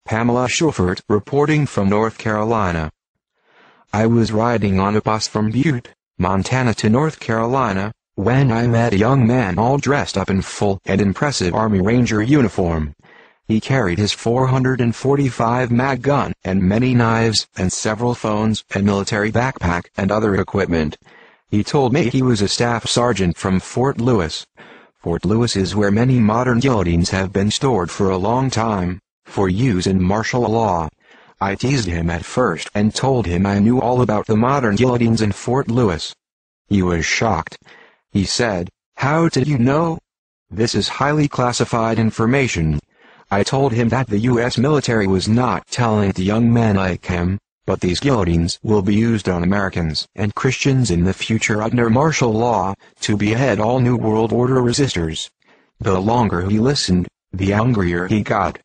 Pamela Schubert reporting from North Carolina. I was riding on a bus from Butte, Montana to North Carolina, when I met a young man all dressed up in full and impressive Army Ranger uniform. He carried his .445 mag gun and many knives and several phones and military backpack and other equipment. He told me he was a staff sergeant from Fort Lewis. Fort Lewis is where many modern guillotines have been stored for a long time, for use in martial law. I teased him at first and told him I knew all about the modern guillotines in Fort Lewis. He was shocked. He said, "How did you know? This is highly classified information." I told him that the U.S. military was not telling the young man like him, but these guillotines will be used on Americans and Christians in the future under martial law, to behead all New World Order resistors. The longer he listened, the angrier he got.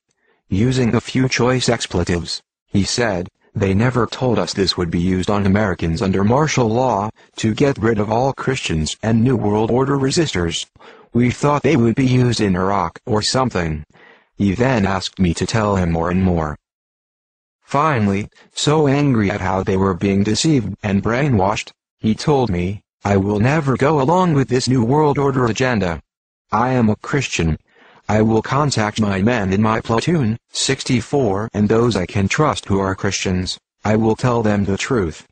Using a few choice expletives, he said, "They never told us this would be used on Americans under martial law, to get rid of all Christians and New World Order resistors. We thought they would be used in Iraq or something." He then asked me to tell him more and more. Finally, so angry at how they were being deceived and brainwashed, he told me, "I will never go along with this New World Order agenda. I am a Christian. I will contact my men in my platoon, 64, and those I can trust who are Christians. I will tell them the truth."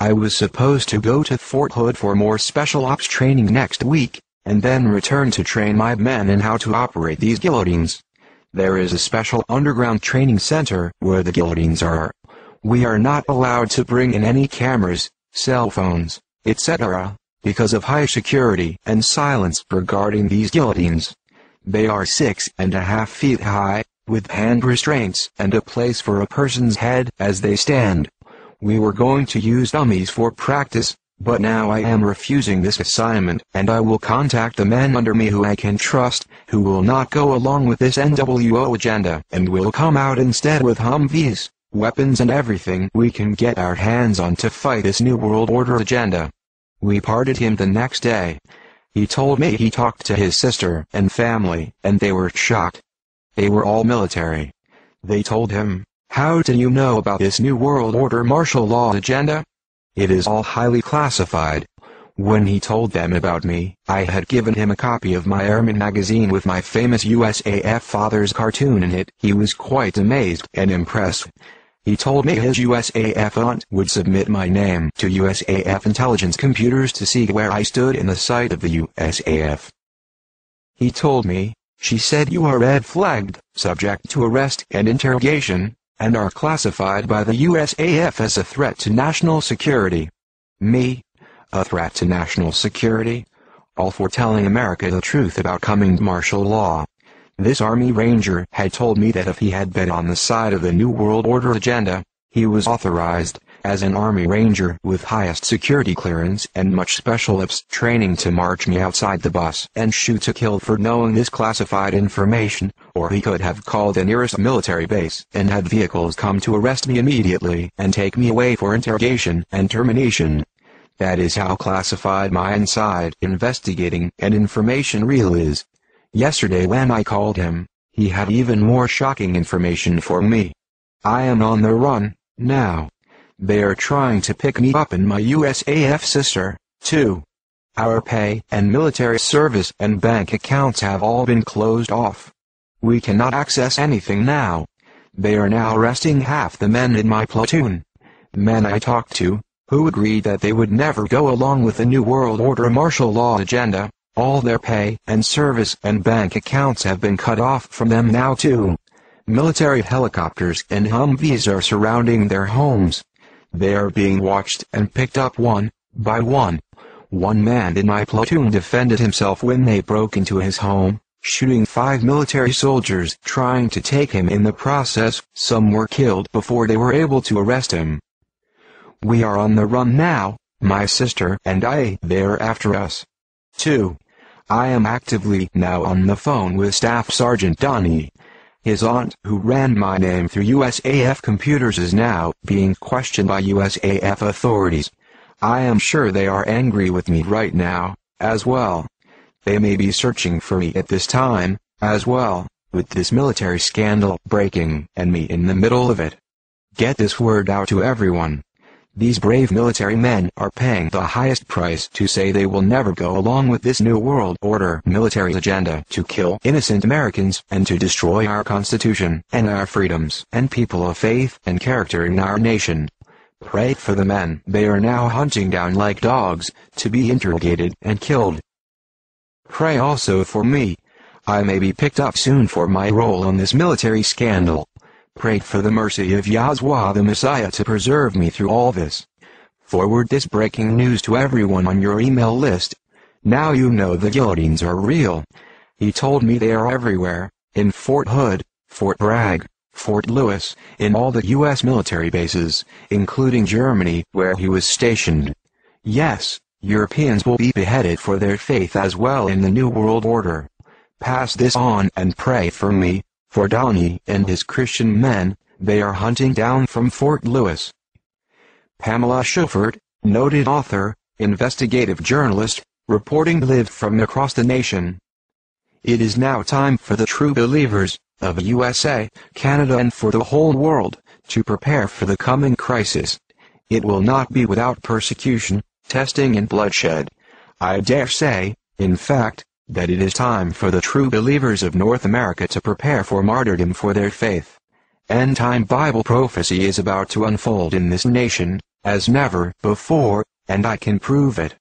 I was supposed to go to Fort Hood for more special ops training next week, and then return to train my men in how to operate these guillotines. There is a special underground training center where the guillotines are. We are not allowed to bring in any cameras, cell phones, etc., because of high security and silence regarding these guillotines. They are 6.5 feet high, with hand restraints and a place for a person's head as they stand. We were going to use dummies for practice, but now I am refusing this assignment, and I will contact the men under me who I can trust, who will not go along with this NWO agenda, and will come out instead with Humvees, weapons and everything we can get our hands on to fight this New World Order agenda. We parted him the next day. He told me he talked to his sister and family, and they were shocked. They were all military. They told him, "How do you know about this New World Order martial law agenda? It is all highly classified." When he told them about me, I had given him a copy of my airman magazine with my famous USAF father's cartoon in it. He was quite amazed and impressed. He told me his USAF aunt would submit my name to USAF intelligence computers to see where I stood in the sight of the USAF. He told me, "She said you are red-flagged, subject to arrest and interrogation, and are classified by the USAF as a threat to national security." Me? A threat to national security? All for telling America the truth about coming martial law. This Army Ranger had told me that if he had been on the side of the New World Order agenda, he was authorized, as an Army Ranger with highest security clearance and much special ops training, to march me outside the bus and shoot to kill for knowing this classified information, or he could have called the nearest military base and had vehicles come to arrest me immediately and take me away for interrogation and termination. That is how classified my inside investigating and information reel is. Yesterday when I called him, he had even more shocking information for me. I am on the run, now. They are trying to pick me up and my USAF sister, too. Our pay and military service and bank accounts have all been closed off. We cannot access anything now. They are now arresting half the men in my platoon. Men I talked to, who agreed that they would never go along with the New World Order martial law agenda. All their pay and service and bank accounts have been cut off from them now too. Military helicopters and Humvees are surrounding their homes. They are being watched and picked up one by one. One man in my platoon defended himself when they broke into his home, shooting 5 military soldiers trying to take him. In the process, some were killed before they were able to arrest him. We are on the run now, my sister and I. They're after us, too. I am actively now on the phone with Staff Sergeant Donnie. His aunt, who ran my name through USAF computers, is now being questioned by USAF authorities. I am sure they are angry with me right now, as well. They may be searching for me at this time, as well, with this military scandal breaking and me in the middle of it. Get this word out to everyone. These brave military men are paying the highest price to say they will never go along with this New World Order military agenda to kill innocent Americans and to destroy our Constitution and our freedoms and people of faith and character in our nation. Pray for the men they are now hunting down like dogs, to be interrogated and killed. Pray also for me. I may be picked up soon for my role on this military scandal. Pray for the mercy of Yahweh the Messiah to preserve me through all this. Forward this breaking news to everyone on your email list. Now you know the guillotines are real. He told me they are everywhere, in Fort Hood, Fort Bragg, Fort Lewis, in all the U.S. military bases, including Germany, where he was stationed. Yes, Europeans will be beheaded for their faith as well in the New World Order. Pass this on and pray for me, for Donnie and his Christian men, they are hunting down from Fort Lewis. Pamela Schufert, noted author, investigative journalist, reporting live from across the nation. It is now time for the true believers of USA, Canada and for the whole world to prepare for the coming crisis. It will not be without persecution, testing and bloodshed. I dare say, in fact, that it is time for the true believers of North America to prepare for martyrdom for their faith. End-time Bible prophecy is about to unfold in this nation, as never before, and I can prove it.